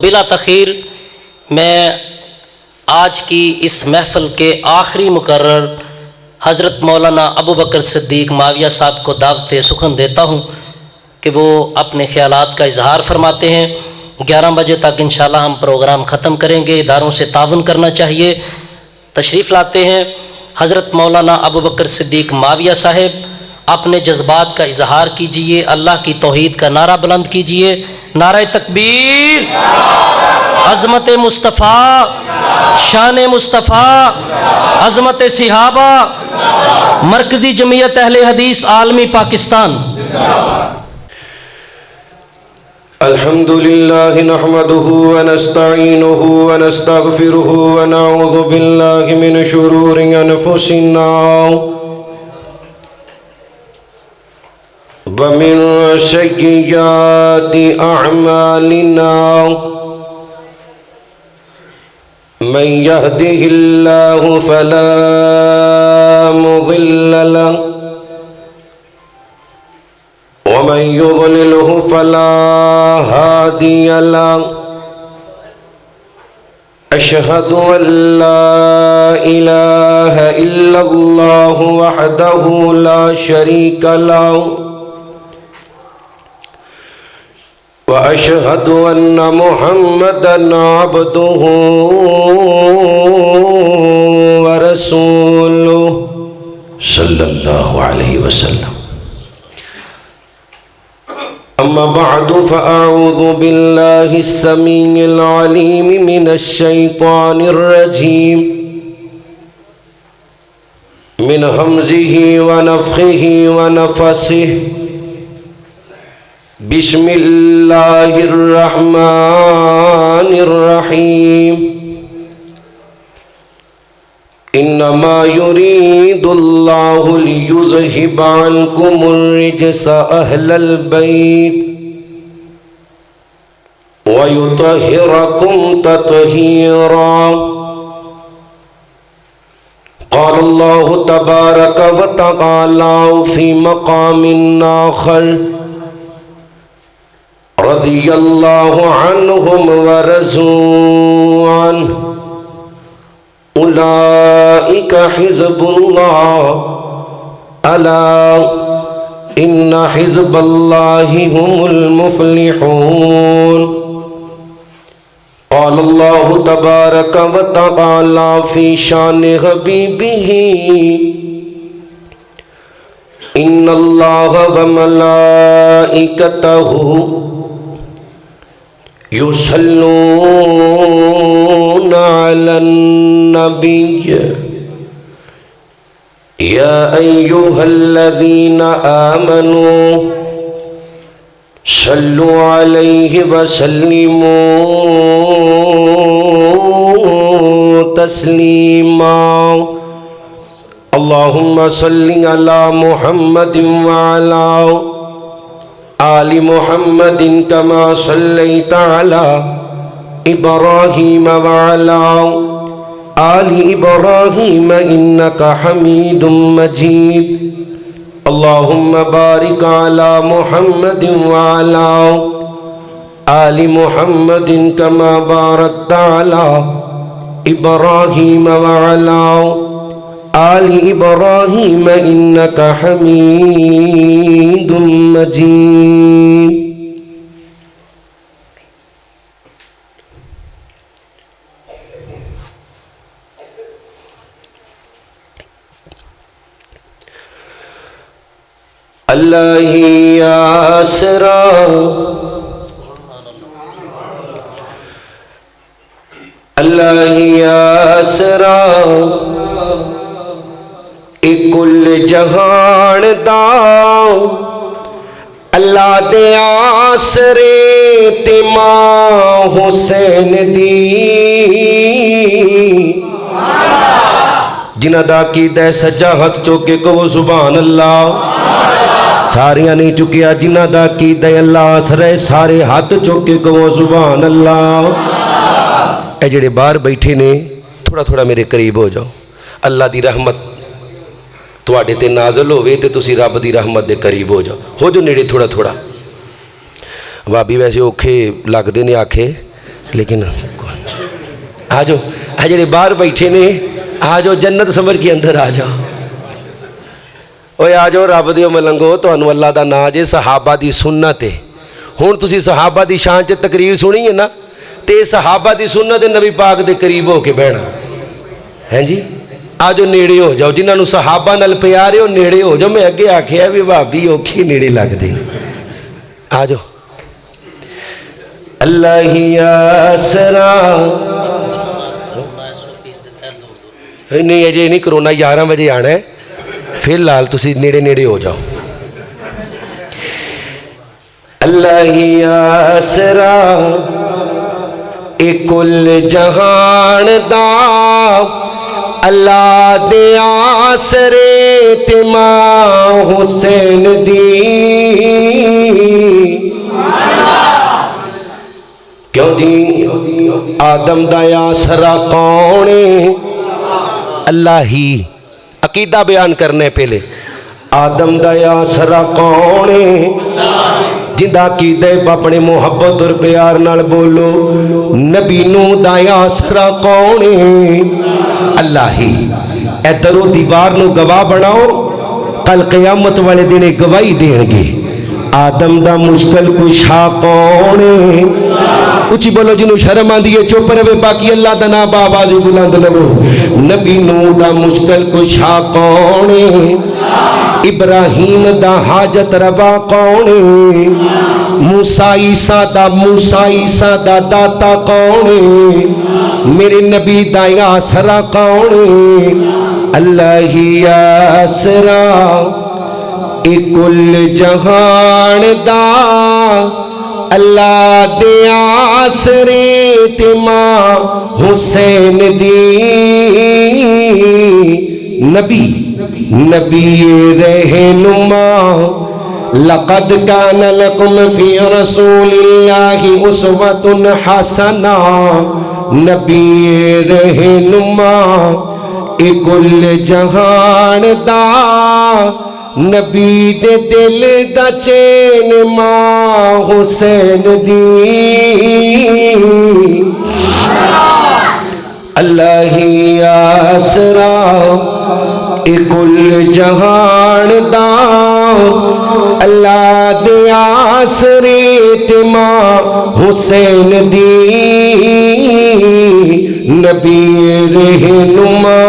بلا تخیر میں آج کی اس محفل کے آخری مقرر حضرت مولانا ابو بکر صدیق معاویہ صاحب کو دعوت سخن دیتا ہوں کہ وہ اپنے خیالات کا اظہار فرماتے ہیں۔ 11 بجے تک انشاءاللہ ہم پروگرام ختم کریں گے۔ اداروں سے تعاون کرنا چاہیے۔ تشریف لاتے ہیں حضرت مولانا ابو بکر صدیق معاویہ صاحب، اپنے جذبات کا اظہار کیجئے، اللہ کی توحید کا نعرہ بلند کیجئے۔ نعرہ تکبیر، عظمت مصطفیٰ، شان مصطفیٰ، عظمت صحابہ، مرکزی جمعیت اہل حدیث عالمی پاکستان۔ الحمد لله نحمده ونستعينه ونستغفره ونعوذ بالله من شرور أنفسنا ومن سيئات أعمالنا من يهده الله فلا مضل له ومن يضلله فلا هادي له أشهد أن لا إله إلا الله وحده لا شريك له وأشهد أن محمدًا عبده ورسوله صلى الله عليه وسلم۔ أما بعد فأعوذ بالله السميع العليم من الشيطان الرجيم من همزه ونفخه ونفسه بسم الله الرحمن الرحيم إنما يريد الله ليذهب عنكم الرجس أهل البيت ويطهركم تطهيرا۔ قال الله تبارك وتعالى في مقام آخر رضي الله عنهم ورضوا عنه أولئك حزب الله ألا إن حزب الله هم المفلحون۔ قال الله تبارك وتعالى في شان حبيبه إن الله وملائكته يصلون على النبي يا أيها الذين آمنوا صلوا عليه وسلموا تسليما۔ اللهم صل على محمد وعلى آل محمد كما صليت على إبراهيم وعلى آل إبراهيم إنك حميد مجيد۔ اللهم بارك على محمد وعلى آل محمد كما باركت على إبراهيم وعلى آل إبراهيم إنك حميد مجيد۔ اللہ یا اسرا اللہ یا اسرا کل جہان دا اللہ دے آسرے تے ماں حسین دی جنہ دا کی دے سجاہت چوکے کو سبحان اللہ۔ ساریاں نہیں چکیا جنہ دا کی دے اللہ آسرے سارے ہاتھ چوکے کو سبحان اللہ۔ اے جڑے باہر بیٹھے نے تھوڑا تھوڑا میرے قریب ہو جاؤ۔ اللہ دی رحمت تواڈے تے نازل ہوئے تے تسی رب دی رحمت دے قریب ہو جاؤ نیڑے تھوڑا تھوڑا۔ بابی ویسے اوکھے لگتے نے آکھے لیکن آ جاؤ جڑے باہر بیٹھے نے آ جاؤ جنت سمجھ کے اندر آ جاؤ اوے آ جاؤ رب دیو ملنگو تانوں اللہ دا نام جے صحابہ دی سنت ہے ہن تسی صحابہ دی شان چ تقریر سنی ہے نا تے صحابہ دی سنت نبی پاک دے قریب ہو کے بہنا ہیں جی آ جاؤ نیڑے ہو جاؤ جنہاں نوں صحابہ نال پیارے ہو نیڑے ہو جاؤ میں اگے آکھیا بھی بھابی اوکھی نیڑے لگدی آ جاؤ اللہ ہی آسرا نہیں اجے نہیں کرونا 11 بجے آنا ہے فی الحال تسی نیڑے نیڑے ہو جاؤ اللہ ہی آسرا اے کل جہان دا اللہ دے آسرے تے ماں حسین دی کیوں دی آدم دا آسرا کون ہے اللہ ہی عقیدہ بیان کرنے پہلے آدم دا آسرا کون ہے جندہ عقیدہ اپنے محبت اور پیار نال بولو نبی نو دا آسرا کون ہے اللہ ہی اے درو دیوار نو گواہ بناؤ کل قیامت والے دن گواہی دین گے آدم دا مشکل کشا کون ہے اچھی بولو جنہوں شرم آن دیئے چوپ روے باقی اللہ دا نام آوازی بلند لگو نبی نو دا مشکل کشا کون ہے ابراہیم دا حاجت روا کون ہے موسیٰ عیسیٰ دا داتا کون ہے میرے نبی دا آسرا کون ہے اللہ ہی آسرا اے کل جہان دا اللہ دے آسرے تے ماں حسین دی نبی رہنما لقد کان لکم فی رسول اللہ اسوۃ حسنہ نبی رہنما اے کل جہان دا نبی دے دل دا چین ماں حسین دی اللہ ہی آسرا اے کل جہان دا اللہ دے آسرے تے ماں حسین دی نبی رہنما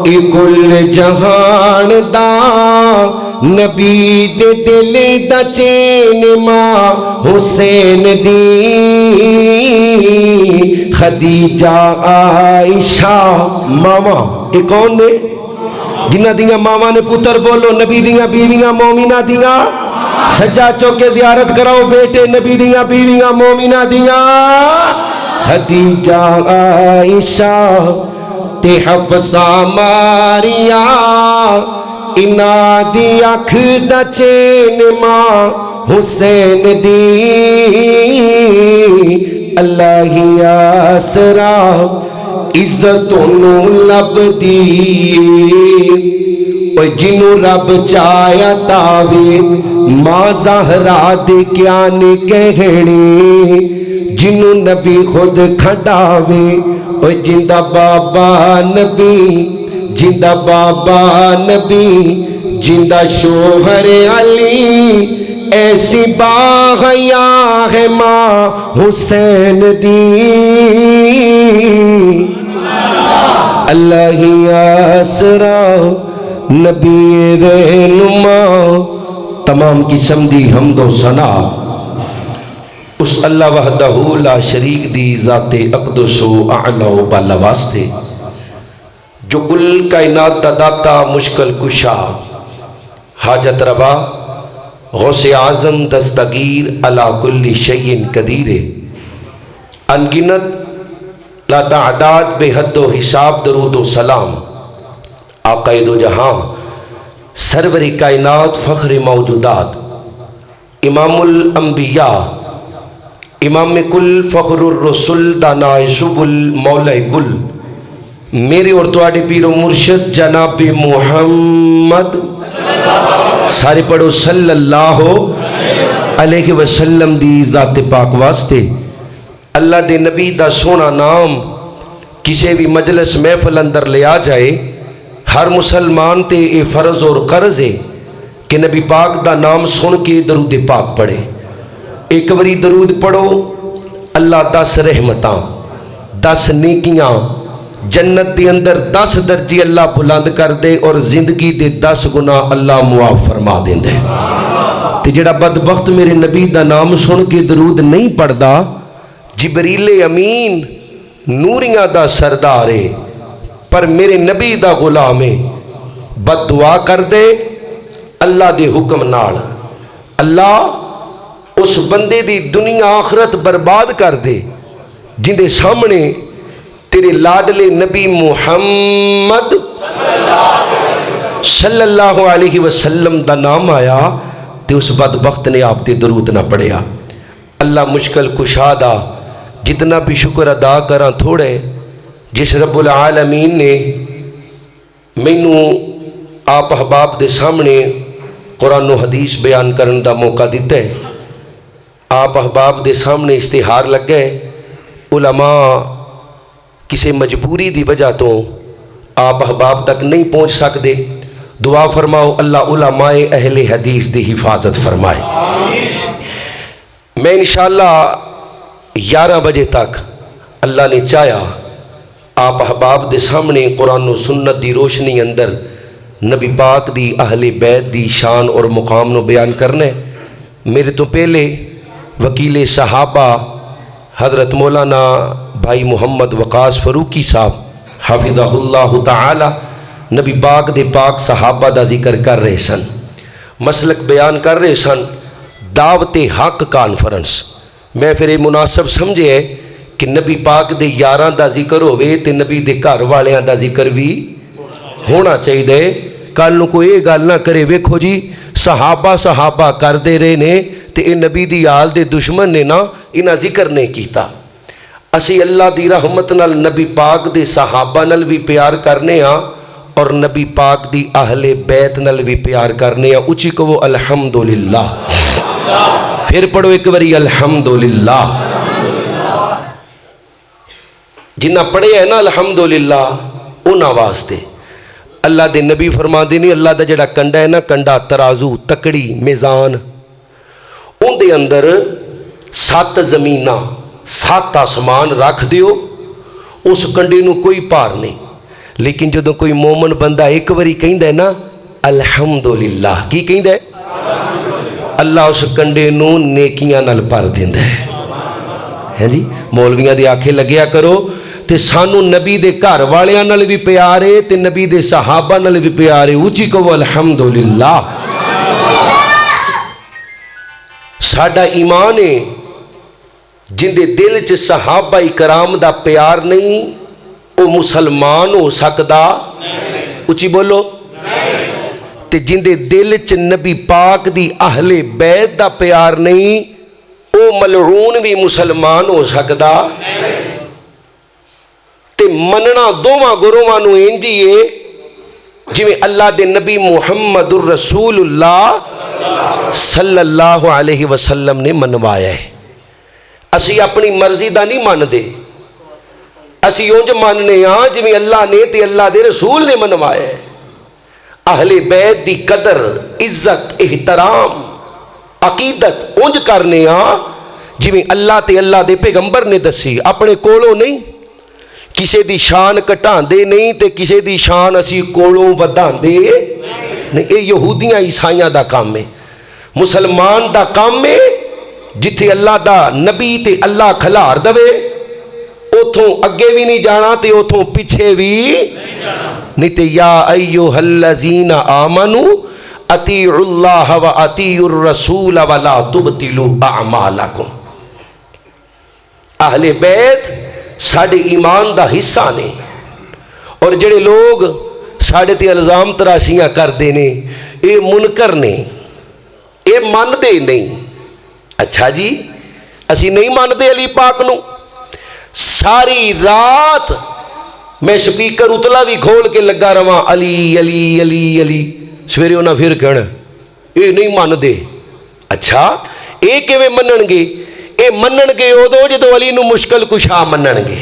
اے کل جہان دا نبی دے دل دا چین ماں حسین دی خدیجہ عائشہ ماما یہ کون نے جنہ دیاں ماما نے پتر بولو نبی دیاں بیویاں مومنہ دیاں سجا چوکے زیارت کراؤ بیٹے نبی دیاں بیویاں مومنہ دیاں خدیجہ عائشہ تے حفصہ ماریا انا دی اکھ دا چین ماں حسین دی اللہ ہی آسرا عزتوں لب دی اوہ جنوں رب چایا تاوے ماں زہرا دے کیا نے کہنے جنوں نبی خود کھڑاوے اوہ جندہ بابا نبی جندہ بابا نبی جندہ شوہر علی ایسی باغیا ہے ماں حسین دی اللہ ہی آسرا نبی رہنما تمام قسم دی حمد و ثنا اس اللہ وحدہ لا شریک دی ذات اقدس و اعلی و بالا واسطے جو کل کائنات دا داتا مشکل کشا حاجت روا غوث اعظم دستگیر علا کل شیء قدیر انگنت لا تعداد بے حد و حساب درود و سلام آقا دو جہاں سرور کائنات فخر موجودات امام الانبیاء امام کل فخر الرسل دانا شب المولا کل میرے اور تواڈے پیر و مرشد جناب محمد سارے پڑھو صلی اللہ علیہ وسلم دی ذات پاک واسطے اللہ دے نبی دا سونا نام کسی بھی مجلس محفل اندر لیا جائے، ہر مسلمان تے اے فرض اور قرض ہے کہ نبی پاک دا نام سن کے درود پاک پڑھے۔ ایک باری درود پڑھو، اللہ 10 رحمتاں، 10 نیکیاں، جنت دے اندر 10 درجے اللہ بلند کر دے، اور زندگی دے 10 گناہ اللہ معاف فرما دے۔ تے جڑا بدبخت میرے نبی دا نام سن کے درود نہیں پڑھدا، جبریل امین نوریاں دا سردار ہے پر میرے نبی دا غلام ہے، بد دعا کر دے اللہ دے حکم نال، اللہ اس بندے دی دنیا آخرت برباد کر دے جن دے سامنے تیرے لاڈلے نبی محمد صلی اللہ علیہ وسلم دا نام آیا تے اس بدبخت نے آپ تے درود نہ پڑھیا۔ اللہ مشکل کشادہ، جتنا بھی شکر ادا کراں تھوڑے، جس رب العالمین نے مینوں آپ احباب دے سامنے قرآن و حدیث بیان کرن دا موقع دیتا ہے، آپ احباب دے سامنے اشتہار لگ گئے، علماء کسی مجبوری دی وجہ تو آپ احباب تک نہیں پہنچ سکتے، دعا فرماؤ اللہ علماء اہل حدیث دی حفاظت فرمائے۔ میں انشاءاللہ 11 بجے تک اللہ نے چاہیا آپ احباب دے سامنے قرآن و سنت دی روشنی اندر نبی پاک دی اہل بیت دی شان اور مقام نو بیان کرنے۔ میرے تو پہلے وکیل صحابہ حضرت مولانا بھائی محمد وقاص فاروقی صاحب حافظہ اللہ تعالی نبی پاک دے پاک صحابہ دا ذکر کر رہے سن، مسلک بیان کر رہے سن، دعوت حق کانفرنس۔ میں پھر یہ مناسب سمجھے کہ نبی پاک دے یاراں دا ذکر ہوئے تے نبی دے گھر والیاں دا ذکر بھی ہونا چاہیے۔ کل نو کوئی یہ گل نہ کرے ویکھو جی صحابہ کر دے رہے نے تے اے نبی دی آل دے دشمن نے نا انہاں ذکر نہیں کیتا۔ اسی اللہ دی رحمت نال نبی پاک دے صحابہ نال بھی پیار کرنے ہاں اور نبی پاک دی اہل بیت نال بھی پیار کرنے ہاں۔ اچھی کہو الحمدللہ، پھر پڑھو ایک باری الحمدللہ۔ جنہ پڑھے ہے نا الحمدللہ انہاں واسطے اللہ دے نبی فرما دے نہیں، اللہ دا جڑا کنڈا ہے نا، کنڈا ترازو تکڑی میزان، ان دے اندر 7 زمیناں 7 آسمان رکھ دیو، اس کنڈے نو کوئی پار نہیں۔ لیکن جدوں کوئی مومن بندہ ایک باری کہندا ہے نا الحمدللہ، کی کہندا ہے؟ اللہ اس کنڈے نو نیکیاں نال بھر دیندا ہے جی۔ مولویاں دی آنکھیں لگیا کرو تے سانو نبی دے گھر والیاں نال بھی پیار ہے تے نبی دے صحابہ نال بھی پیار ہے۔ اونچی کہو الحمدللہ۔ ساڈا ایمان ہے جن دے دل چ صحابہ کرام دا پیار نہیں وہ مسلمان ہو سکدا؟ اونچی بولو۔ تے جن دے دل چ نبی پاک دی اہل بیت دا پیار نہیں وہ ملعون بھی مسلمان ہو سکدا؟ تے مننا دوواں گروہاں نو انجی ہے جویں اللہ دے نبی محمد الرسول اللہ صلی اللہ علیہ وسلم نے منوایا ہے۔ اسی اپنی مرضی دا نہیں مان دے، اسی اونج ماننے ہاں جویں اللہ نے تے اللہ دے رسول نے منوایا ہے۔ اہل بیت دی قدر عزت احترام عقیدت اونج کرنے ہاں جویں اللہ تے اللہ دے پیغمبر نے دسی، اپنے کولوں نہیں۔ کسے دی شان کٹان دے نہیں تے کسے دی شان اسی کولوں ودان دے نہیں۔ اے یہودیاں عیسائیاں دا کام ہے، مسلمان دا کام ہے جتھے اللہ دا نبی تے اللہ کھلار دوے اتھوں اگے بھی نہیں جانا تے اتھوں پیچھے بھی نہیں تے یا ایوہ الذین آمنوا اطیعوا اللہ و اطیعوا الرسول ولا تبطلوا اعمالکم۔ اہل بیت ساڑھے ایمان دا حصہ نے، اور جڑے لوگ ساڑھے تے الزام تراشیاں کر دینے اے منکر نے، اے مان دے نہیں۔ اچھا جی اسی نہیں مان دے علی پاک نو؟ ساری رات میں سپیکر اتلا بھی کھول کے لگا رواں علی علی علی علی، سویرے انہاں پھر کہنا اے نہیں مان دے۔ اچھا اے کیویں منن گے؟ یہ منن گے ادو جدو علی نو مشکل کشا منن گے.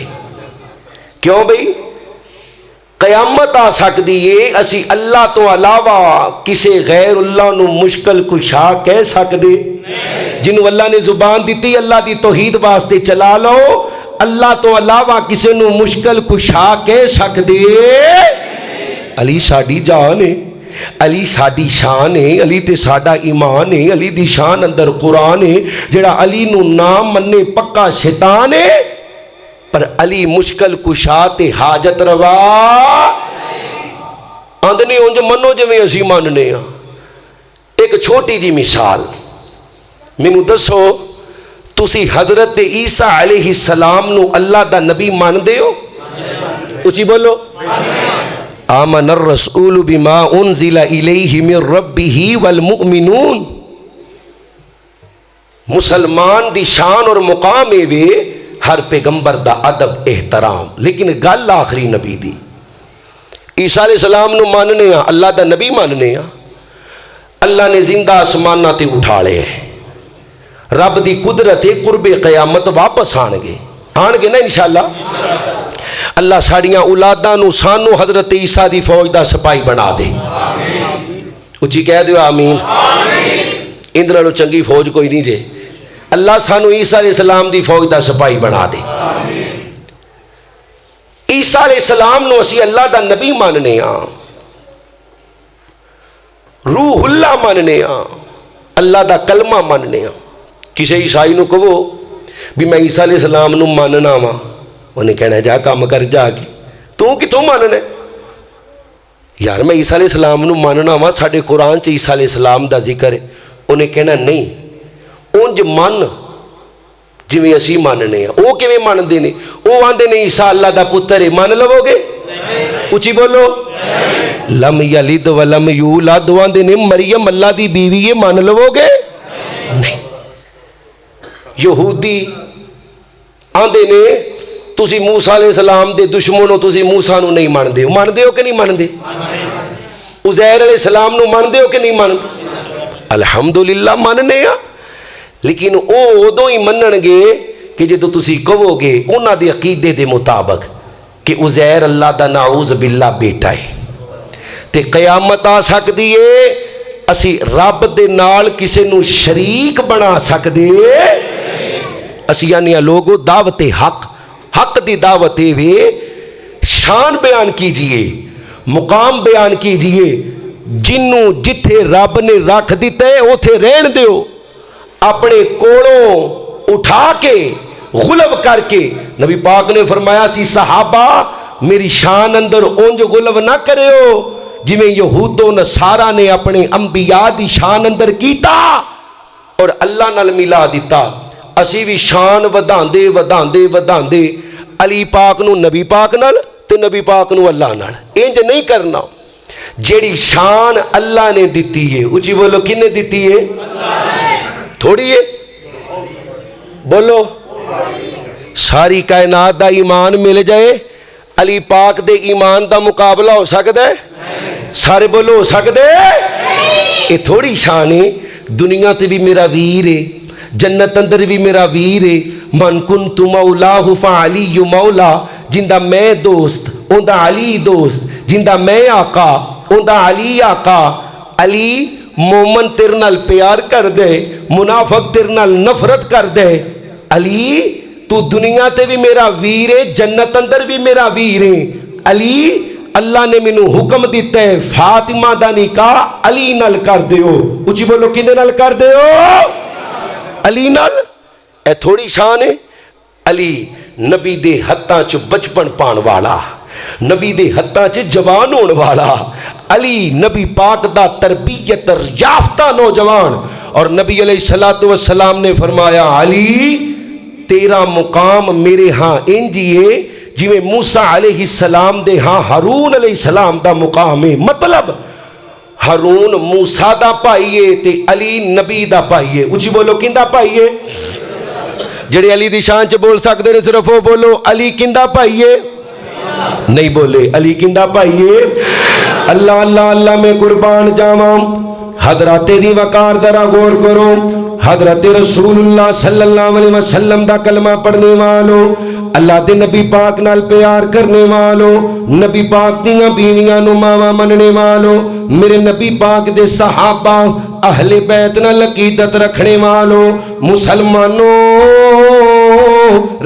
کیوں بھئی؟ قیامت آ سکتی ہے اسی اللہ تو علاوہ کسی غیر اللہ نو مشکل کشا کہہ سکتے؟ جنہوں اللہ نے زبان دیتی اللہ دی توحید واسطے چلا لو. اللہ تو علاوہ کسی نو مشکل کشا کہہ سکتے؟ علی ساڈی جان ہے، علی ساڈی شان ہے، علی تے ساڈا ایمان ہے، علی دی شان اندر قرآن ہے. جڑا علی نو نام مننے پکا شیطان ہے، پر علی مشکل کشا تے حاجت روا آندنی انج منو جویں اسی ماننے ہاں. ایک چھوٹی جی مثال مینوں دسو، تسی حضرت عیسیٰ علیہ السلام نو اللہ دا نبی مان دے ہو؟ اچھی بولو. آمن الرسول بما انزل الیہ من ربہ والمؤمنون. مسلمان دی شان اور مقام وے ہر پیغمبر دا ادب احترام، لیکن گل آخری نبی دی. عیسیٰ علیہ السلام نو ماننے ہاں، اللہ دا نبی ماننے ہاں. اللہ نے زندہ آسمانہ تے اٹھا لے، رب دی قدرت قرب قیامت واپس آن گے نا انشاءاللہ. اللہ ساڑیاں اولاداں نو سانو حضرت عیسیٰ دی فوج دا سپاہی بنا دے. اچھی کہہ دیو آمین. اندر لو چنگی فوج کوئی نہیں جے. اللہ سانو عیسیٰ علیہ السلام دی فوج دا سپاہی بنا دے. عیسیٰ علیہ السلام نو اسی اللہ دا نبی ماننے ہاں، روح اللہ ماننے ہاں، اللہ دا کلمہ ماننے ہاں. کسی عیسائی نو کہو بھی میں عیسیٰ علیہ السلام نو ماننا وا، انہیں کہنا جا کام کر جا کے. تو کتوں ماننا ہے؟ یار میں عیسیٰ علیہ السلام نو ماننا وا، ساڑھے قرآن چ عیسیٰ علیہ السلام دا ذکر ہے. انہیں کہنا نہیں، انج من جویں اسی ماننے ہیں. وہ کیویں مانتے ہیں؟ وہ آندے نے عیسیٰ اللہ دا پتر ہے، مان لو گے؟ اچھی بولو. لم یلد ولم یولد. آندے نے مریم اللہ دی بیوی ہے، مان لو گے؟ نہیں. یہودی آندے نے تسی موسیٰ علیہ السلام دے دشمنوں، تسی موسیٰ نو نہیں مان دے ہو کہ نہیں مان دے؟ عزیر علیہ السلام نو مان دے ہو کہ نہیں مان دے؟ الحمدللہ ماننے ہاں. لیکن او ادو ہی منن گے کہ جدو تسی کہو گے انہاں دے عقیدے دے مطابق کہ عزیر اللہ دا نعوذ باللہ بیٹا ہے تے قیامت آ سکتی ہے اسی رب دے نال کسے نو شریک بنا سکدے. اسی یعنی لوگو دعوت حق دی دعوت وے. شان بیان کیجئے، مقام بیان کیجئے. جنوں جتھے رب نے رکھ دیتا ہے اوتھے رہن دیو. اپنے کوڑوں اٹھا کے غلب کر کے نبی پاک نے فرمایا سی صحابہ میری شان اندر اونج غلب نہ کرے ہو جویں یہود و نصارا نے اپنے انبیاء دی شان اندر کیتا اور اللہ نال ملا دیتا. اسی بھی شان وداندے علی پاک نو نبی پاک نال تے نبی پاک نو اللہ نال. انج نہیں کرنا. جیڑی شان اللہ نے دیتی ہے، اچھی بولو کنے دیتی ہے؟ تھوڑی ہے بولو. ساری کائنات دا ایمان مل جائے علی پاک دے ایمان دا مقابلہ ہو سکتا ہے؟ سارے بولو ہو سکتا ہے؟ یہ تھوڑی شان ہے. دنیا تے بھی میرا ویر ہے، جنت اندر بھی میرا ویر ہے. من کنت مولاہ فعلی مولا. جندہ میں دوست اندہ علی دوست، جندہ میں آقا اندہ علی آقا. علی مومن تیرے نال پیار کر دے، منافق تیرے نال نفرت کر دے. علی تو دنیا تے بھی میرا ویر ہے، جنت اندر بھی میرا ویر ہے. علی اللہ نے مینوں حکم دیتا ہے فاطمہ دا نکاح علی نال کر دیو. اچھی بولو کنے نال کر دیو؟ علی نال. اے تھوڑی شان ہے. علی نبی دے ہتھاں چ بچپن پان والا، نبی دے ہتھاں چ جوان ہون والا. علی نبی پاک دا تربیت یافتہ نوجوان. اور نبی علیہ السلام نے فرمایا علی تیرا مقام میرے ہاں انجیے جویں موسیٰ علیہ السلام دے ہاں ہارون علیہ السلام دا مقام ہے. مطلب ہارون موسیٰ دا پائیے تے علی نبی دا پائیے. اچھی بولو کندہ پائیے؟ جڑے علی دی شان چ بول سکتے نے صرف وہ بولو علی کندہ پائیے. نہیں بولے علی کندہ پائیے. اللہ اللہ اللہ میں قربان جاواں. حضرات دی وقار ذرا غور کرو. حضرت رسول اللہ صلی اللہ علیہ وسلم دا کلمہ پڑھنے والوں، اللہ دے نبی پاک نال پیار کرنے والوں، نبی پاک دیاں بیویاں نو ماواں مننے والوں، میرے نبی پاک دے صحابہ اہل بیت نال عقیدت رکھنے والوں، مسلمانوں،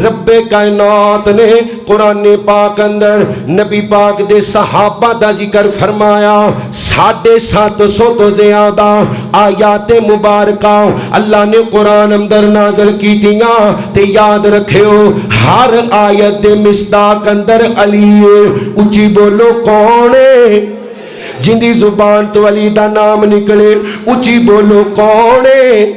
رب کائنات نے قرآن پاک اندر نبی پاک دے صحابہ دا ذکر فرمایا، 750 تو زیادہ آیات مبارکہ اللہ نے قرآن اندر نازل کی دیاں، تے یاد رکھیو ہر آیت دے مصداق اندر علی ہے۔ اچھی بولو کون ہے جن دی زبان تو علی دا نام نکلے؟ اچھی بولو کون ہے؟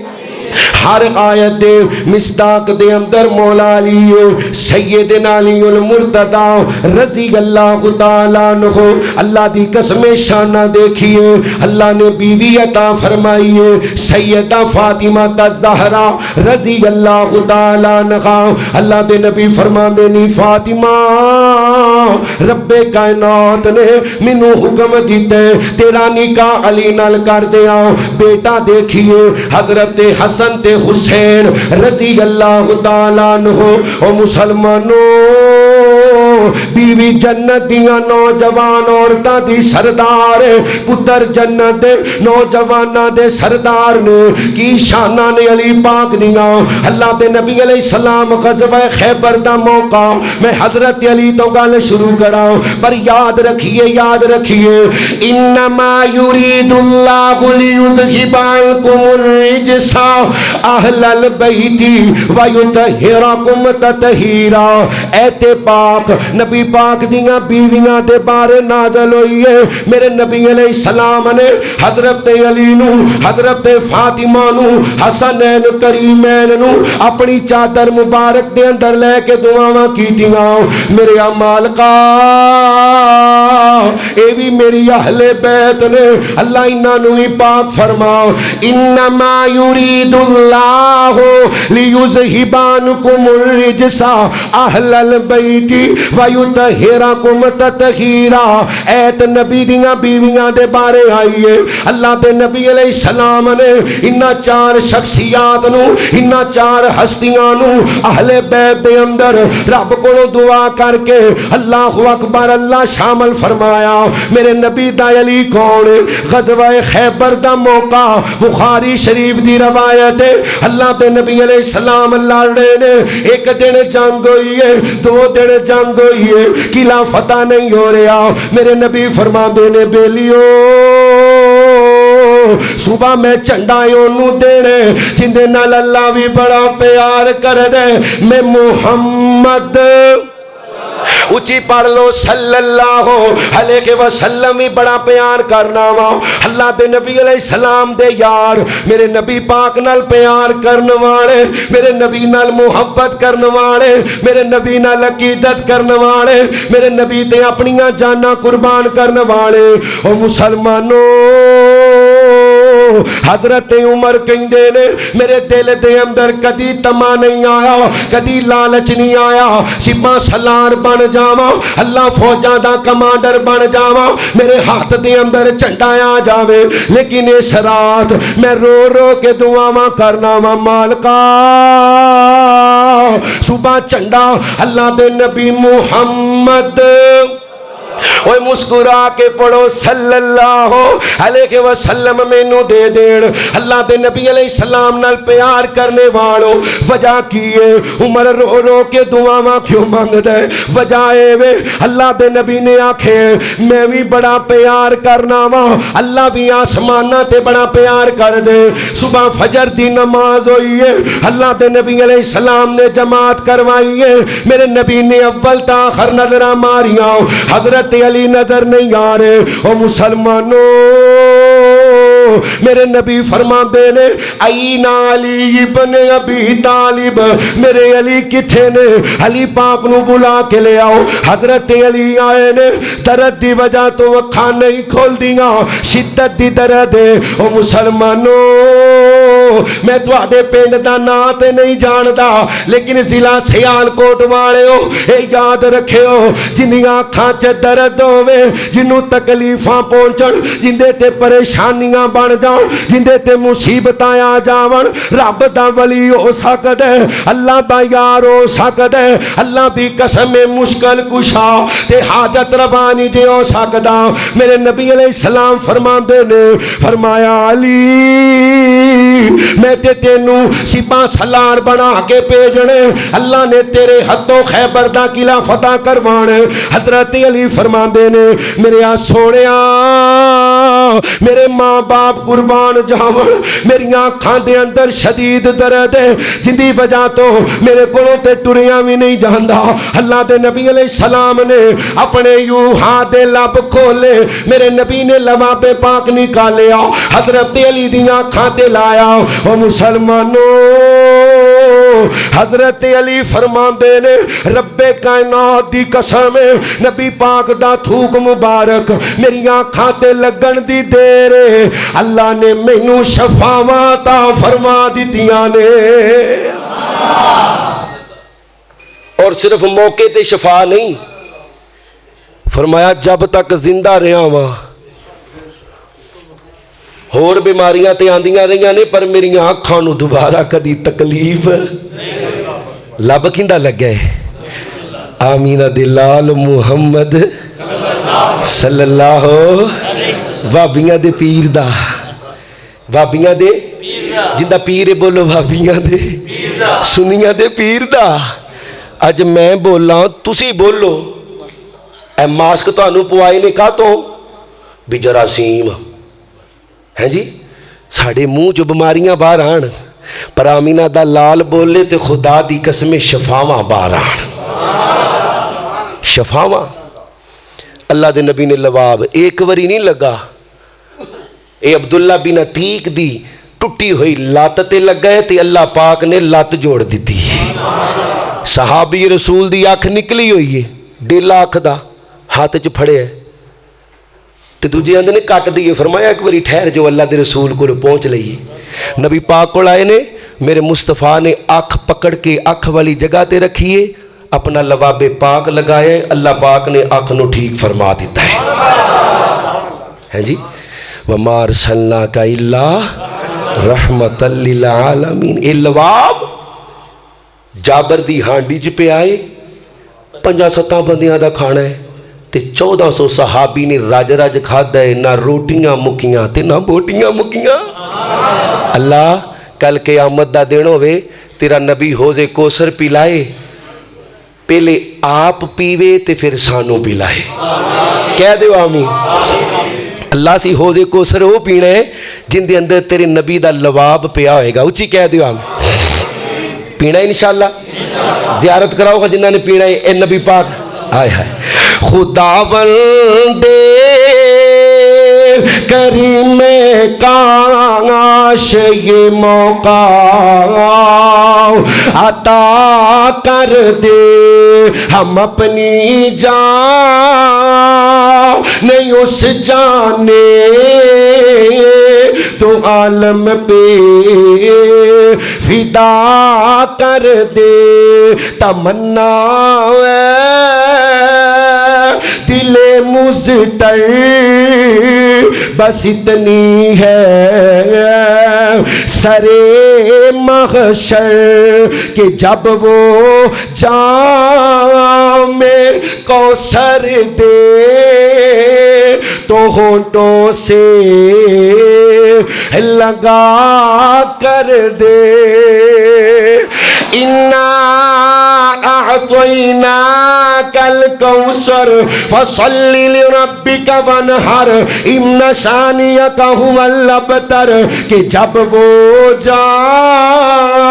ہر آیت دے مصداق دے اندر مولا علی ہے، سیدنا علی المرتضی رضی اللہ تعالیٰ عنہ۔ اللہ دی قسم شانہ دیکھیے، اللہ نے بیوی عطا فرمائی ہے سیدہ فاطمہ الزہرا رضی اللہ تعالیٰ عنہ۔ اللہ دے نبی فرماندے نی فاطمہ رب کائنات نے مینوں حکم دیتے تیرا نکاح علی نال کر دیا۔ بیٹا دیکھیے حضرت حسن تے حسین رضی اللہ تعالیٰ عنہ۔ او مسلمانوں، بیوی جنت دیاں نوجوان عورتاں دی سردار، پتر جنت دے نوجواناں دے سردار نے، کی شاناں نے علی پاک دیاں۔ اللہ دے نبی علیہ السلام غزوہ خیبر دا موقع میں حضرت علی تو گل شروع کراں، پر یاد رکھیے، یاد رکھیے، انما یرید اللہ لیذھب عنکم الرجس اہل البیت ویطہرکم تطہیرا۔ ایت پاک نبی پاک دیاں بیویاں دے بارے نازل ہوئی ہے۔ میرے نبی علیہ السلام نے حضرت علی نو، حضرت فاطمہ نو، حسنین کریمین نو اپنی چادر مبارک دے اندر لے کے دعاواں کیتیاں، میرے مالکا اے بھی میری اہل بیت نے، اللہ انہاں نو ہی پاک فرما، انما یرید اللہ لیذھب عنکم الرجس اہل البیت ویطہرکم تطہیرا۔ ایت نبی دیاں بیویاں دے بارے آئی ہے۔ اللہ دے نبی علیہ السلام نے انہاں 4 شخصیات نو، انہاں 4 ہستیاں نو اہل بیت دے اندر رب کو دعا کر کے اللہ اکبر اللہ شامل فرمایا۔ میرے نبی دا علی کون؟ غزوہ خیبر دا موقع بخاری شریف دی روایت ہے۔ اللہ دے نبی علیہ السلام لڑے نے، ایک دن جنگ ہوئی ہے، 2 دن جنگ ہوئی ہے، قلعہ فتح نہیں ہو رہا۔ میرے نبی فرماندے نے بیلیو صبح میں جھنڈا اونوں دینے جندے نال اللہ بھی بڑا پیار کر دے، میں محمد اچھی پڑھ لو صلی اللہ علیہ وسلم ہی بڑا پیار کرنا وا۔ اللہ دے نبی علیہ السلام دے یار، میرے نبی پاک نال پیار کرن والے، میرے نبی نال محبت کرن والے، میرے نبی نال عقیدت کرن والے، میرے نبی تے اپنیاں جاناں قربان کرن والے۔ او مسلمانوں، حضرت عمر کہندے نے میرے دل دے اندر کدی تما نہیں آیا، کدی لالچ نہیں آیا، سپاہ سالار بن جاواں، اللہ فوجاں دا کمانڈر بن جاواں، میرے ہاتھ دے اندر جھنڈا آ جاوے، لیکن اس رات میں رو رو کے دعاواں کرنا وا، مالکا صبح جھنڈا اللہ دے نبی محمد، اوے مسکرا کے پڑھو صلی اللہ علیہ وسلم مینوں دے دین۔ اللہ دے نبی علیہ السلام نال پیار کرنے والو، وجہ کیے عمر رو رو کے دعاواں کیوں مانگدا ہے؟ وجہ اے وے اللہ دے نبی نے آکھے میں بھی بڑا پیار کرنا وا، اللہ بھی آسماناں تے بڑا پیار کر دے۔ صبح فجر دی نماز ہوئی ہے، اللہ دے نبی علیہ السلام نے جماعت کروائی ہے، میرے نبی نے اول تا آخر نظراں ماریاں، حضرت علی نظر نہیں آ رہے۔ او مسلمانوں، میرے نبی فرماندے نے این علی ابن ابی طالب، میرے علی کتھے نے؟ علی پاک نو بلا کے لے آؤ۔ حضرت علی آئے نے، درد دی وجہ تو اکھاں نہیں کھول دیاں، شدت دی درد ہے۔ او مسلمانوں، میں تواڈے پنڈ دا نام تے نہیں جاندا لیکن ضلع سیالکوٹ والےو اے یاد رکھیو جنیاں اکھاں چ درد ہووے جنوں تکلیفاں پہنچن جندے تے پریشانیاں بن جان جندے تے مصیبتاں آ جاون رب دا ولی ہو سکدا ہے اللہ دا یار ہو سکدا ہے اللہ دی قسم مشکل کشا تے حاجت ربانی دے ہو سکدا میرے نبی علیہ السلام فرماندے نے فرمایا علی میں تے تینوں سپاہ سالار بنا کے بھیجنے اللہ نے تیرے ہتھوں خیبر دا قلعہ فتح کروانے حضرت علی فرماندے نے میرے سونیا میرے ماں باپ قربان جاون میری آنکھاں دے اندر شدید درد ہے جن دی وجہ تو میرے کولوں تے ٹریاں بھی نہیں جاندا اللہ دے نبی علیہ السلام نے اپنے یوں ہاتھ دے لب کھولے میرے نبی نے لباب پاک نکالیا حضرت علی دی آنکھاں تے لایا او مسلمانوں حضرت علی فرماندے نے رب کائنات دی قسم نبی پاک دا تھوک مبارک میری آنکھاں تے لگن دی دیر اللہ نے مینوں شفاواں عطا فرما دتیاں نے اور صرف موقع تے شفا نہیں فرمایا جب تک زندہ رہا ہاں اور بیماریاں تے آندیاں رہیاں نے پر میری آنکھاں نو دوبارہ کدی تکلیف لب کیندا لگا ہے آمینہ دے لال محمد صلی اللہ بابیاں دے پیر دا بابیاں دے جندہ پیر بولو بابیاں دے سنیاں دے پیر دا اج میں بولا تسی بولو اے ماسک تو انو پوائی نے کہا تو بھی جراثیم ہیں جی ساڑھے منہ جو بیماریاں باہر آن پر آمینہ دا لال بولے تے خدا دی قسم شفاواں باہر آن شفاواں اللہ دے نبی نے لواب ایک وری نہیں لگا اے عبداللہ بن عتیق دی ٹوٹی ہوئی لات تے لگ گئے تے اللہ پاک نے لات جوڑ دیتی صحابی رسول دی آنکھ نکلی ہوئی ہے ڈیلا آنکھ دا ہاتھ چ پھڑے ہے تے دوجے اندر نے کٹ دیئے فرمایا ایک باری ٹھہر جو اللہ دے رسول کو پہنچ لئیے نبی پاک کو لائے نے میرے مصطفیٰ نے آنکھ پکڑ کے آنکھ والی جگہ تے رکھیے اپنا لباب پاک لگائے اللہ پاک نے آنکھ نو ٹھیک فرما دیتا ہے جی وَمَا أَرْسَلْنَاكَ إِلَّا رَحْمَةً لِلْعَالَمِينَ اے لواب جابر دی ہانڈی چ پہ آئے 50-70 بندیاں دا کھانا ہے تے 1400 صحابی نے راج راج کھادا ہے نہ روٹیاں مکیاں تے نہ بوٹیاں مکیاں اللہ کل قیامت دا دن ہوئے تیرا نبی حوض کوثر پلائے پہلے آپ پیوے تے پھر سانو پلائے کہہ دیو آمین اللہ سی حوض کوثر وہ پینا ہے جن دے اندر تیرے نبی دا لواب پیا ہوئے گا اچھی کہہ دیو آمین پینا ہے انشاءاللہ زیارت کراؤ گا جنہاں نے پینا ہے اے نبی پاک آئے ہائے خداوند کریم کاش یہ موقع عطا کر دے ہم اپنی جان نہیں اس جانے تو عالم پہ فدا کر دے تمنا دل مزتر بس اتنی ہے سرے محشر کہ جب وہ جام کوثر دے تو ہونٹوں سے لگا کر دے أعطيناك الكوثر فصل لربك وانحر إن شانئك هو الأبتر کہ جب وہ جاؤ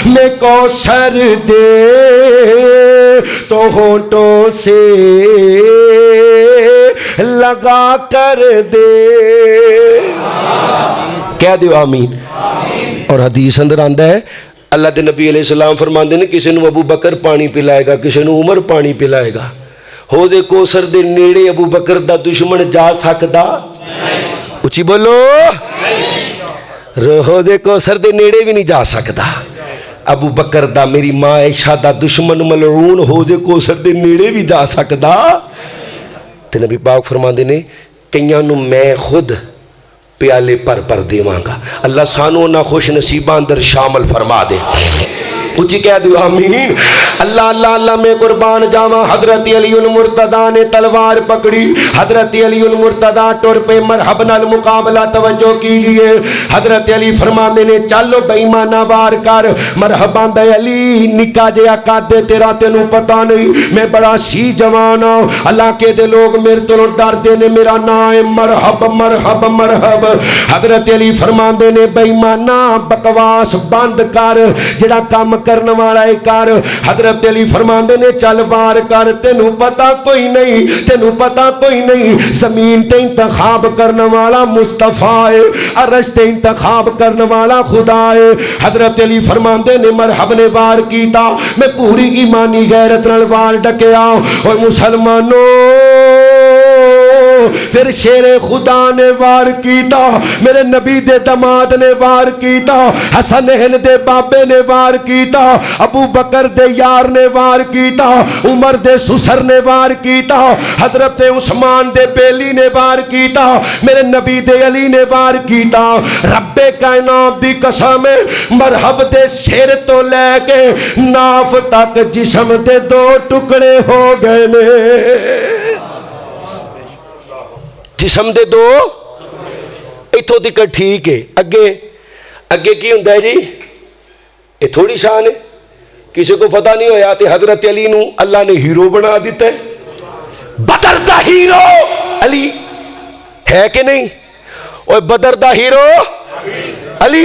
میں کوثر دے تو ہونٹوں سے لگا کر دے کہہ دیو آمین اور حدیث اندر آندہ ہے اللہ دے نبی علیہ السلام فرماندے نے کسی نو ابو بکر پانی پلائے گا کسی نو عمر پانی پلائے گا حوض کوثر دے نیڑے ابو بکر دا دشمن جا سکدا اچھی بولو حوض کوثر دے نیڑے بھی نہیں جا سکتا. ابو بکر دا میری ماں عائشہ دا دشمن ملعون حوض کوثر دے نیڑے بھی جا سکتا. تے نبی پاک فرماندے نے کئیاں نوں میں خود پیالے پر دیواں گا. اللہ سانو نہ خوش نصیباں اندر شامل فرما دے. اچھی کہہ دو آمین. اللہ اللہ اللہ میں قربان جاواں. حضرت علی المرتضیٰ نے تلوار پکڑی. حضرت علی المرتضیٰ ٹر پہ مرحب نال مقابلہ. توجہ کیجئے. حضرت علی فرماندے نے چلو بے ایمانہ وار کر. مرحبا دے علی نکا جیا قد تیرا تینوں پتہ نہیں میں بڑا سی جوان ہوں. اللہ کے دے لوگ میرے تو ڈر دے نے میرا نام ہے مرحب مرحب مرحب. حضرت علی فرماندے نے بے ایمانہ بکواس بند کر جڑا کام کرنے والا ہے کر. حضرت علی فرماندے نے چل وار کر. تینوں پتہ کوئی نہیں تینوں پتہ کوئی نہیں زمین تے انتخاب کرنے والا مصطفیٰ ہے عرش تے انتخاب کرنے والا خدا ہے. حضرت علی فرماندے نے مرحب نے وار کیتا. میں پوری ایمانی غیرت نال وار ڈکیا. اور مسلمانوں پھر شیر خدا نے وار کیتا. میرے نبی دے دماد نے وار کیتا. حسنین دے بابے نے وار کیتا. ابو بکر دے یار نے وار کیتا. عمر دے سسر نے وار کیتا. حضرت عثمان دے بیلی نے وار کیتا. میرے نبی دے علی نے وار کیتا. رب کائنات دی قسم مرحب دے سر تو لے کے ناف تک جسم دے 2 ٹکڑے ہو گئے نے. جسم دے 2 ایتھوں تک ٹھیک ہے. اگے کی ہوندا ہے جی یہ تھوڑی شان ہے. کسی کو پتہ نہیں ہویا تے حضرت علی نو اللہ نے ہیرو بنا دیتا ہے. بدر دا ہیرو علی ہے کہ نہیں؟ اور بدر دا ہیرو علی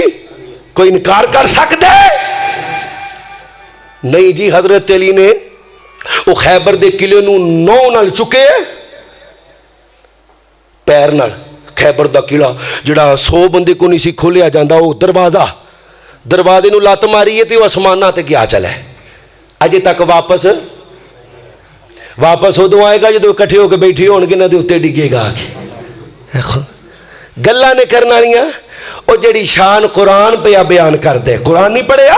کوئی انکار کر سکتا ہے نہیں جی. حضرت علی نے وہ خیبر دے قلعے نو 9 نال چکے پیر نال. خیبر دا قلعہ جڑا 100 بندے کو نہیں سی کھولیا جاندا وہ دروازے نو لات ماری ہے تے وہ آسماناں تے گیا چلا ہے. اجے تک واپس ادو آئے گا جدو اکٹھے ہو کے بیٹھی ہون گے نہ دے اتنے ڈگے گا. گلاں نے کرن والیاں او جڑی شان قرآن پہ بیان کر دے. قرآن نہیں پڑھیا.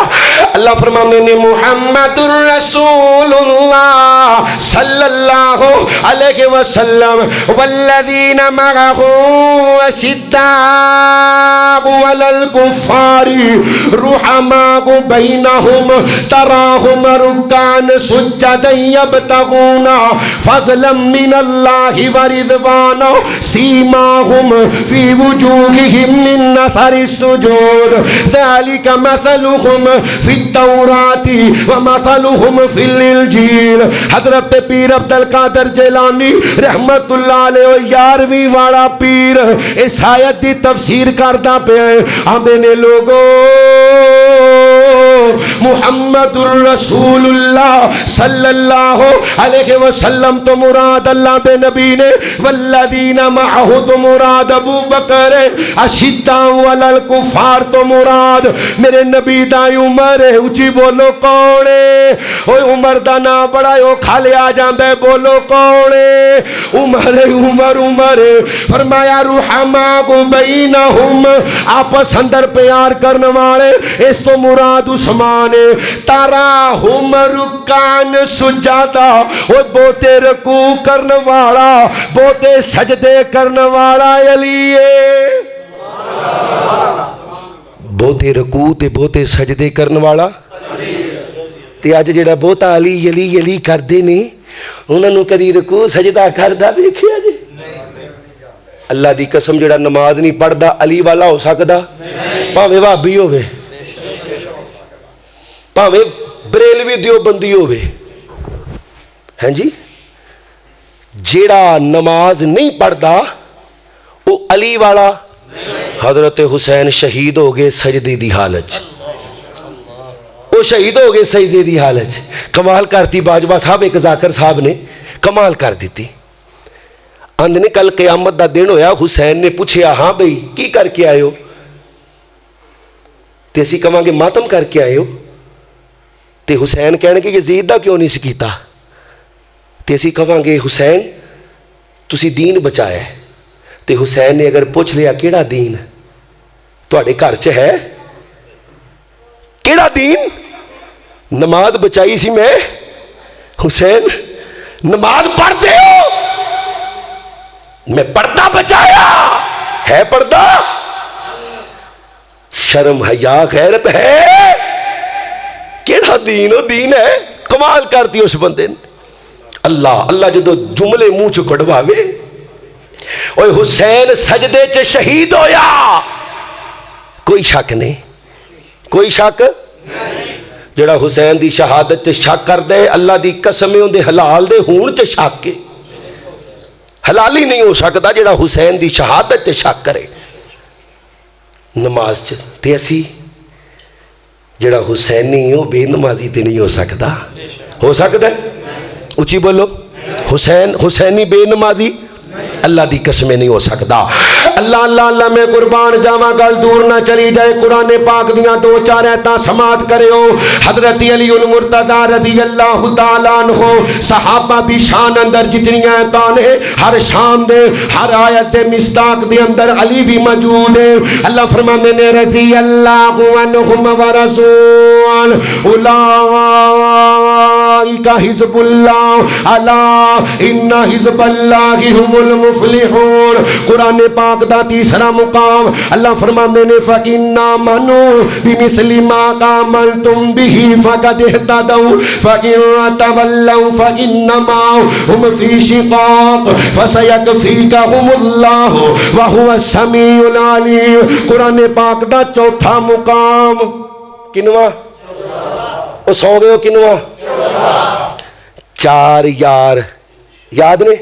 اللہ فرمانے نے محمد رسول اللہ صلی اللہ علیہ وسلم والذین معہ اشداء علی الکفار رحماء بینہم تراہم رکعا سجدا یبتغون فضلا من اللہ ورضوانا سیماہم فی وجوہہم من اثر السجود ذلك مثلهم في التوراة ومثلهم في الانجیل. حضرت پیر عبدالقادر جیلانی رحمت اللہ علیہ 11ویں والا پیر اس آیت دی تفسیر کرتا پہ ہمیں نے لوگوں محمد الرسول اللہ صلی اللہ علیہ وسلم تو مراد اللہ بے نبی نے والذین معہ تو مراد ابو بکر اشداء علی الکفار تو مراد میرے نبی دا عمر ہے. اچھی بولو کون ہے؟ اوہ عمر دا نا بڑا ہے وہ کھالے آ جاندے. بولو کون ہے؟ عمر ہے. فرمایا رحماء بینہم آپس اندر پیار کرنے والے. اس تو مراد عثمان ہے. تراہم رکعا سجدا وہ بہتے رکوع کرنے والا بہتے سجدے کرنے والا علی ہے. بہتے رکوع تے بہتے سجدے کرنے والا تے اج جڑا بہتا علی کردے نے انہاں نوں کدی رکوع سجدہ کردا ویکھیا جی؟ اللہ دی قسم جڑا نماز نہیں پڑھدا علی والا ہو سکدا؟ بھاویں بھابی ہوے بھاویں بریلوی دیوبندی ہوے ہیں جی جیڑا نماز نہیں پڑھدا وہ علی والا. حضرت حسین شہید ہو گئے سجدے دی حالت. وہ شہید ہو گئے سجدے دی حالت. کمال کرتی باجوہ صاحب ایک ذاکر صاحب نے کمال کر دیتی. اندنے کل قیامت دا دن ہویا. حسین نے پوچھیا ہاں بھئی کی کر کے آئے ہو؟ تے اسی کہاں گے ماتم کر کے آئے ہو. تے حسین کہنے کہ یزید دا کیوں نہیں سکیتا. تے اسی کہاں گے حسین تسی دین بچایا ہے. تے حسین نے اگر پوچھ لیا کیڑا دین تواڈے گھر چ ہے کیڑا دین؟ نماز بچائی سی میں حسین، نماز پڑھتے ہو؟ میں پردہ بچایا ہے، پردہ شرم حیا غیرت ہے؟ کیڑا دین؟ وہ دین ہے؟ کمال کرتی اس بندے نے۔ اللہ جدو جملے منہ چ کڑواوے، اوے حسین سجدے چ شہید ہویا، کوئی شک نہیں، کوئی شک جڑا حسین دی شہادت چ شک کر دے، اللہ دی قسم اون دے حلال دے ہون چ شک کے حلال ہی نہیں ہو سکتا جڑا حسین دی شہادت چ شک کرے نماز چ۔ تے اسی جڑا حسینی وہ بے نمازی تے نہیں ہو سکتا؟ ہو سکتا ہے؟ اچھی بولو، حسینی بے نمازی اللہ دی قسمیں نہیں ہو سکتا۔ اللہ میں قربان جاواں، گل دور نہ چلی جائے، قرآن پاک دیاں دو چار آیتاں سماعت کریو۔ حضرت علی المرتضیٰ رضی اللہ تعالیٰ عنہ، صحابہ دی شان اندر جتنی آیتاں نے، ہر شان دے ہر آیت دے مصداق دے اندر علی بھی موجود ہے۔ اللہ فرماندے نے رضی اللہ عنہم ورضوان اولئک حزب اللہ الا ان حزب اللہ ہم المفلحون۔ قرآن پاک دا تیسرا مقام اللہ فرماندے نے فَإِنَّ آمَنُوا بِمِثْلِ مَا آمَنْتُمْ بِهِ فَقَدِ اهْتَدَوْا فَإِن تَوَلَّوْا فَإِنَّمَا هُمْ فِي شِقَاقٍ فَسَيَكْفِيكَهُمُ اللَّهُ وَهُوَ السَّمِيعُ الْعَلِيمُ۔ قرآن پاک دا چوتھا مقام کنواں؟ وہ سو گئے ہو کنواں؟ چار یار یاد نے؟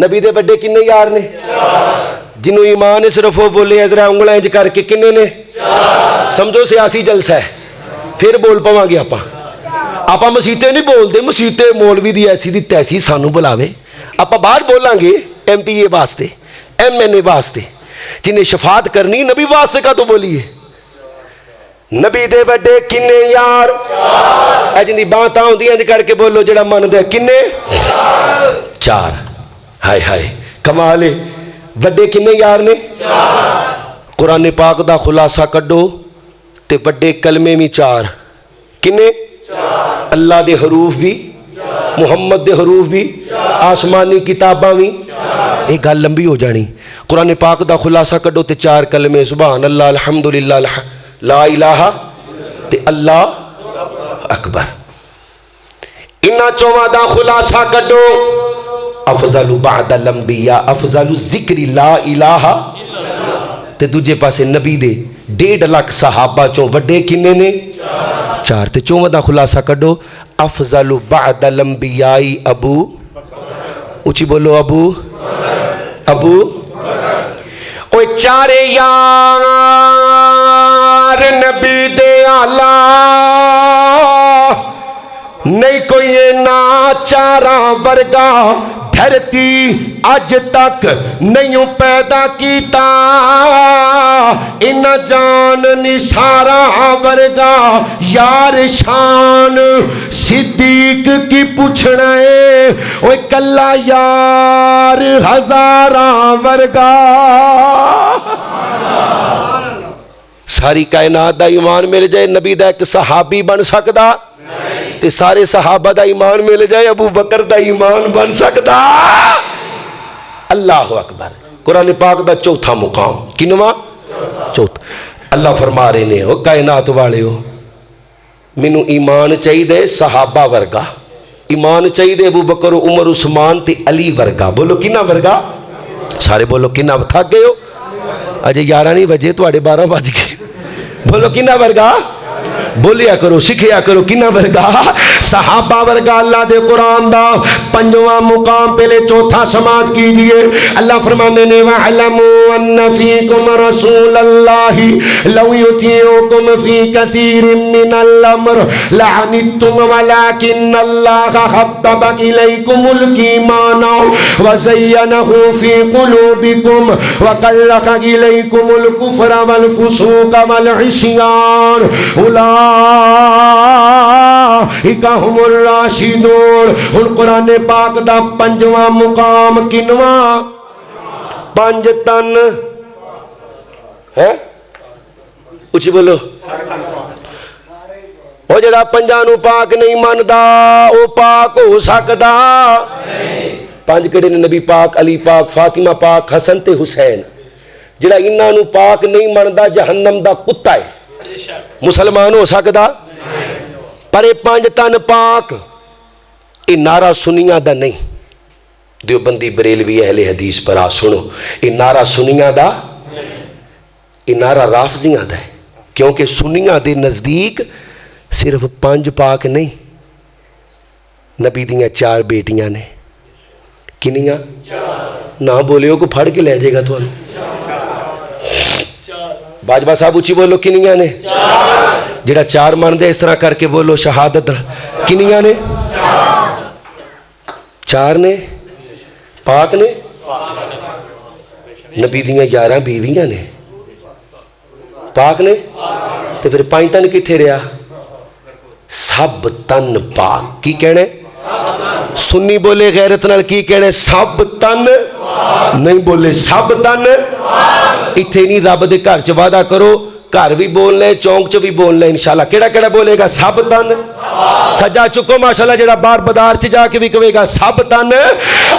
نبی دے بڑے کنے یار نے؟ جنہوں ایمان صرف وہ بولے ادھر انگلیں انج کر کے کنے نے؟ سمجھو سیاسی جلسہ ہے، پھر بول پاواں گے آپا مسیطے نہیں بول دے، مسیطے مولوی دی ایسی دی تیسی سانو بلاوے، آپا باہر بولاں گے ایم پی اے واسطے، ایم این اے واسطے، جنہیں شفاعت کرنی نبی واسطے کا تو بولیے۔ نبی دے بڑے کنے یار؟ اے جن دی باتاں ہوندی انج کر کے بولو جڑا من دے کنے؟ چار۔ ہائے ہائے کمال ہے، بڑے کنے یار نے؟ قرآن پاک دا خلاصہ کڈو تے بڑے کلمے میں چار، کنے؟ اللہ دے حروف بھی، محمد دے حروف بھی، آسمانی کتاباں بھی، ایک گل لمبی ہو جانی۔ قرآن پاک دا خلاصہ کڈو تے چار کلمے، سبحان اللہ، الحمدللہ، لا الہ تے اللہ اکبر۔ انہاں چواں دا خلاصہ کڈو، افضل بعد الانبیاء افضل ذکر لا الہ، تے دوجے پاسے نبی دے 1.5 لاکھ صحابہ چوں وڈے کنے نے؟ چار۔ تے چواں دا خلاصہ کڈو، افضل بعد الانبیاء ابو، اچھی بولو ابو اوے چارے یار نبی دے آلہ، نہیں کوئی ناچاراں ورگا دھرتی اج تک نہیں پیدا کیتا، ان جان نثارا ورگا یار شان صدیق کی پوچھنے، اوے کلا یار ہزاراں ورگا۔ ساری کائنات دا ایمان مل جائے نبی دا ایک صحابی بن سکدا؟ تے سارے صحابہ دا ایمان مل جائے ابو بکر دا ایمان بن سکدا؟ اللہ اکبر۔ قرآن پاک دا چوتھا مقام کنواں؟ چوتھا۔ اللہ فرما رہے نے، او کائنات والے ہو، مینوں ایمان چاہیے صحابہ ورگا، ایمان چاہیے ابو بکر عمر عثمان تے علی ورگا۔ بولو کنا ورگا؟ سارے بولو کنا؟ تھک گئے ہو؟ اجے 11 نہیں بجے تواڈے 12 بج گئے۔ بولو کنا ورگا؟ بولیا کرو، سکھیا کرو، کنا ورگا؟ صحابہ ورگا۔ اللہ دے قرآن دا 5واں مقام پہلے چوتھا سماعت کیجئے۔ اللہ فرمانے نے وَعْلَمُوا أَنَّ فِيكُمْ رَسُولَ اللَّهِ لَوْ يُطِيعُكُمْ فِي كَثِيرٍ مِّنَ الْأَمْرِ لَعَنِتُّمْ وَلَكِنَّ اللَّهَ حَبَّبَ إِلَيْكُمُ الْإِيمَانَ وَزَيَّنَهُ فِي قُلُوبِكُمْ وَكَرَّهَ إِلَيْكُمُ الْكُفْرَ وَالْفُسُوقَ وَالْعِصْيَانَ اولئک ھم الراشدون۔ ہن قرآن پاک دا 5واں مقام کنواں؟ 5 تن ہے اچھی بولو وہ جڑا پنجاں نو پاک نہیں مندا وہ پاک ہو سکدا پانچ کڑے نے نبی پاک علی پاک فاطمہ پاک حسن تے حسین جڑا انہاں نو پاک نہیں مندا جہنم دا کتا ہے مسلمان ہو سکدا پر یہ پانچ تن پاک یہ نعرہ سنیاں دا نہیں دیوبندی بریلوی اہل حدیث پر آ سنو یہ نعرہ سنیاں دا یہ نعرہ رافضیاں دا ہے کیونکہ سنیاں دے نزدیک صرف پانچ پاک نہیں نبی دیاں چار بیٹیاں نے کنیاں نہ بولیو کو پھڑ کے لے جائے گا تو باجبہ صاحب اچھی بولو کنیاں نے جڑا چار مان دے اس طرح کر کے بولو شہادت کنیاں نے چار نے پاک نے نبی دیاں 11 بیویاں نے پاک نے تو پھر پانچ تن کتھے رہا سب تن پاک کی کہنے سنی بولے غیرت نال کی کہنے سب تن نہیں بولے سب تن اتھے نہیں رب دے گھر چ وعدہ کرو گھر بھی بول لیں چونک چ بھی بول لیں انشاءاللہ کیڑا کیڑا بولے گا سب تن سجا چکو ماشاءاللہ جڑا بار بدار چ جا کے بھی کہے گا سب تن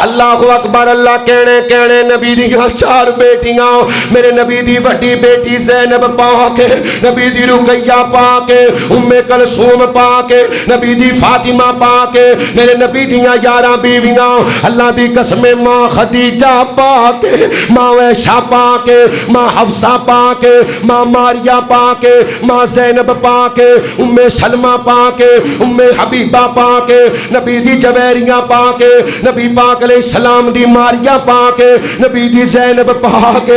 اللہ اکبر اللہ کہنے نبی دی چار بیٹیاں میرے نبی دی بڑی بیٹی زینب پاک نبی دی رقیہ پاک ام کلثوم پاک نبی دی فاطمہ پاک میرے نبی دیاں 11 بیویاں اللہ دی قسم ماں خدیجہ پاک ماں عائشہ پاک ماں حفصہ پاک ماں ماریہ پاک ماں زینب پاک ام سلمہ پاک ام حبیبہ پاک نبی دی جویریہ پاک نبی پاک علیہ السلام دی ماریہ پاک نبی دی زینب پاک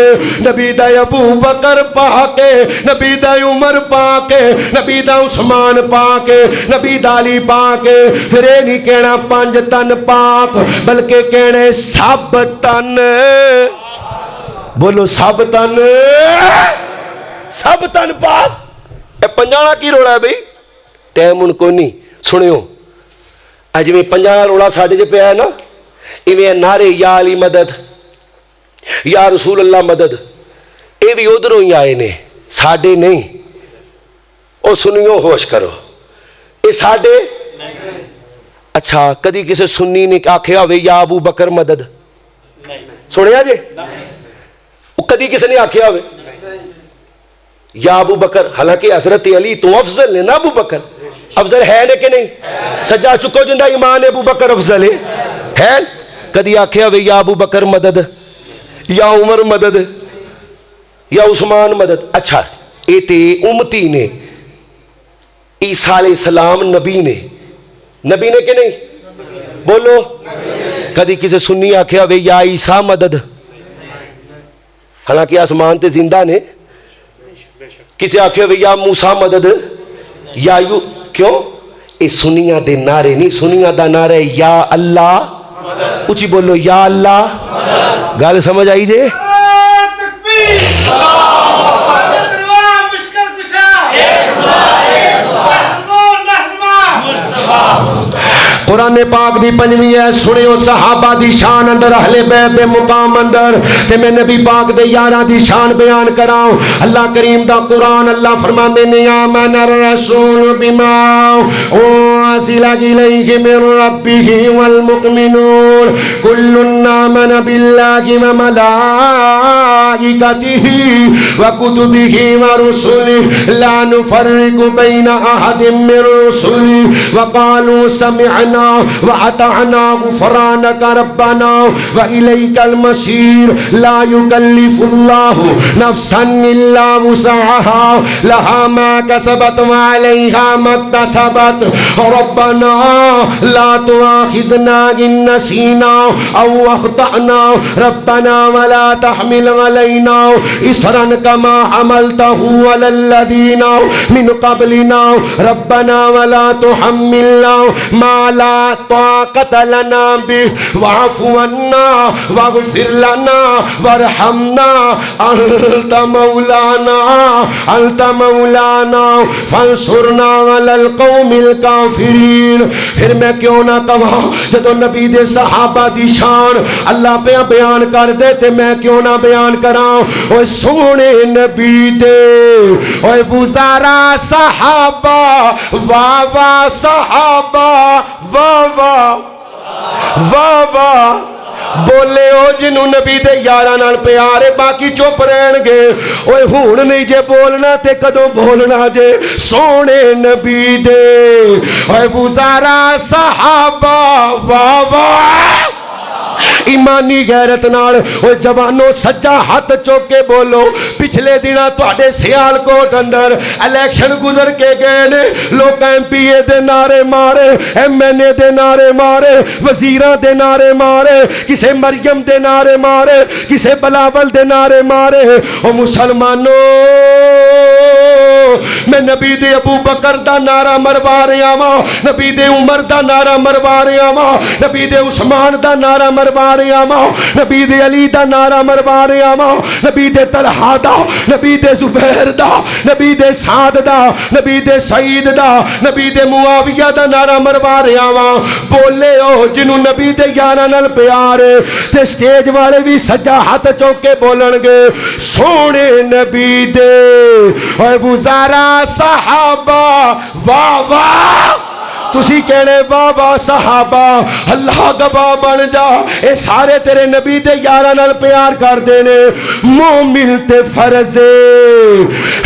نبی دا ابو بکر پاک نبی دا عمر پاک نبی دا عثمان پاک نبی دا علی پاک پھر اے نہیں کہنا پانچ تن پاک بلکہ کہنے سب تن بولو سب تن سب تن پاک اے پنجانا کی روڑا ہے بھئی ٹائم ان کو نہیں سنیو اج میں پنجانا روڑا ساڑھے جے پہ آیا نا ایویں نعرے یا علی مدد یا رسول اللہ مدد اے بھی ادھروں ہی آئے نے ساڑھے نہیں او سنیو ہوش کرو اے ساڑھے اچھا کدی کسے سنی نے آکھیا ہوئے یا ابو بکر مدد سنیا جے کدی کسے نے آکھیا ہوئے یا ابو بکر حالانکہ حضرت علی تو افضل نے نا ابو بکر افضل ہے نے کہ نہیں سجا چکو جندہ ایمان ابو بکر افضل ہے کدی آکھیا ہوئے یا ابو بکر مدد یا عمر مدد یا عثمان مدد اچھا اے تے امتی نے عیسیٰ علیہ السلام نبی نے کہ نہیں بولو کدی کسے سنی آکھیا ہوئے یا عیسیٰ مدد حالانکہ آسمان تے زندہ نے کسے آکھیا ہوئے یا موسیٰ مدد یا یو کیوں اے سنیاں دے نعرے نہیں سنیاں دا نعرے یا اللہ اچھی بولو یا اللہ گال سمجھ آئی جے قرآن پاک دی پنجویں ہے سنیو صحابہ دی شان اندر اہل بیت دے مقام اندر تے میں نبی پاک دے 11 دی شان بیان کراؤں اللہ کریم دا قرآن اللہ فرماندے نے آمن الرسول بما انزل الیہ من ربہ والمؤمنون کل آمن باللہ وملائکتہ وکتبہ ورسلہ لا نفرق بین احد من رسلہ وقالوا سمعنا وأطعنا غفرانك ربنا وإليك المصير لا يكلف الله نفسا إلا وسعها لها ما كسبت وعليها ما اكتسبت ربنا لا تؤاخذنا إن نسينا أو أخطأنا ربنا ولا تحمل علينا إصرا كما حملته على الذين من قبلنا ربنا ولا تحملنا ما لا طاقت لنا به واعف عنا واغفر لنا وارحمنا انت مولانا فانصرنا على القوم الكافرين الکافرین. پھر میں کیوں نہ کہاں جدو نبی دے صحابہ دی شان اللہ پہ بیان کر دے تے میں کیوں نہ بیان کراں. اوے سونے نبی دے اوے وزارا صحابہ واہ واہ صحابہ واہ واہ واہ واہ بولے او جنوں نبی دے یاراں نال پیار ہے باقی چپ رہن گے. اوے ہون نہیں جے بولنا تے کدوں بولنا جے سونے نبی دے اوے وزارا صحابہ واہ واہ. ایمانی غیرت نال او جوانو سجا ہاتھ چوک کے بولو. پچھلے دنوں تواڈے سیالکوٹ اندر الیکشن گزر کے گئے نے لوگ ایم پی اے دے نعرے مارے ایم این اے دے نعرے مارے وزیراں دے نعرے مارے کسے مریم دے نعرے مارے کسے بلاول دے نعرے مارے. او مسلمانوں میں نبی دے ابو بکر دا نعرہ مروا رہا ہاں نبی دے عمر دا نعرہ مروا رہا ہاں نبی دے عثمان دا نعرہ مروا رہا ہاں نبی دے علی دا نعرہ مروا رہا ہاں نبی دے طلحہ دا نبی دے زبیر دا نبی دے سعد دا نبی دے سعید دا نبی دے معاویہ دا نعرہ مروا رہا ہاں. بولے او جنوں نبی دے یاراں نال پیار ہے تے سٹیج والے بھی سجا ہاتھ چوک کے بولن گے سونے نبی دے اوے وزارا صحابہ واہ واہ. تسی کہنے واہ واہ صحابہ اللہ گواہ بن جا اے سارے تیرے نبی دے یاراں نال پیار کر دینے. مومن تے فرض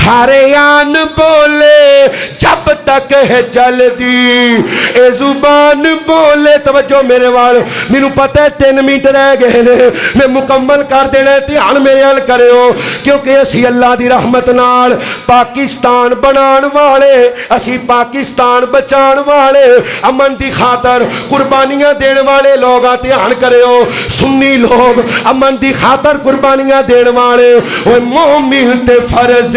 ہریان بولے جب تک ہے جلدی اے زبان بولے. توجہ میرے وال مینوں پتہ ہے 3 منٹ رہ گئے نے میں مکمل کر دینا ہے. دھیان میرے ال کریو کیونکہ اسی اللہ دی رحمت نال پاکستان بنان والے اسی پاکستان بچان والے امن دی خاطر قربانیاں دین والے لوگ دھیان کریو. سنی لوگ امن دی خاطر قربانیاں دین والے اوے مومن تے فرض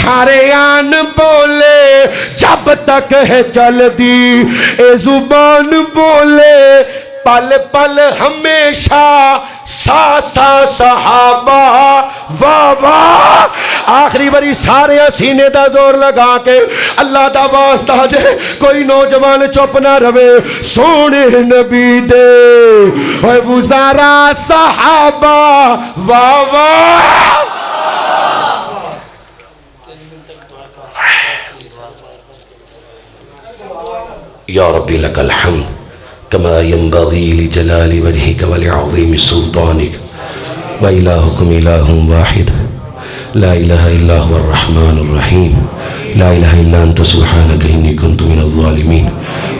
ہریان بولے جب تک ہے چلدی اے زبان بولے پل پل ہمیشہ سا سا صحابہ واہ واہ. آخری باری سارے سینے دا زور لگا کے اللہ دا واسطہ جے کوئی نوجوان چپ نہ روے سونے نبی دے اوے وزارا صحابہ واہ واہ. یا ربی لک الحمد كما ينبغي لجلال وجهك ولعظيم سلطانك وإلهكم إله واحد لا إله إلا هو الرحمن الرحيم لا إله إلا أنت سبحانك إني كنت من الظالمين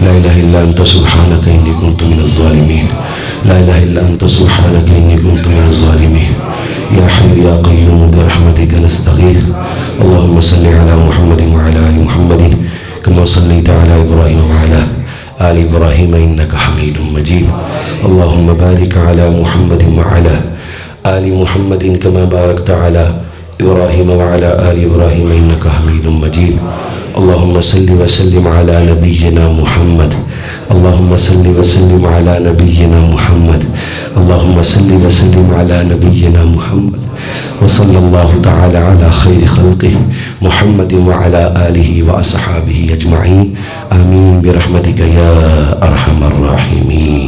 لا إله إلا أنت سبحانك إني كنت من الظالمين لا إله إلا أنت سبحانك إني كنت من الظالمين يا حي يا قيوم برحمتك نستغيث اللهم صل على محمد وعلى آل محمد كما صليت على إبراهيم وعلى آل إبراهيم إنك حميد مجيد اللهم بارك على محمد وعلى آل محمد كما باركت على إبراهيم وعلى آل إبراهيم إنك حميد مجيد اللهم صل وسلم على نبينا محمد اللهم صل وسلم على نبينا محمد اللهم صل وسلم على نبينا محمد وصلى الله تعالى على خير خلقه محمد وعلى آله وأصحابه أجمعين آمين برحمتك يا أرحم الراحمين.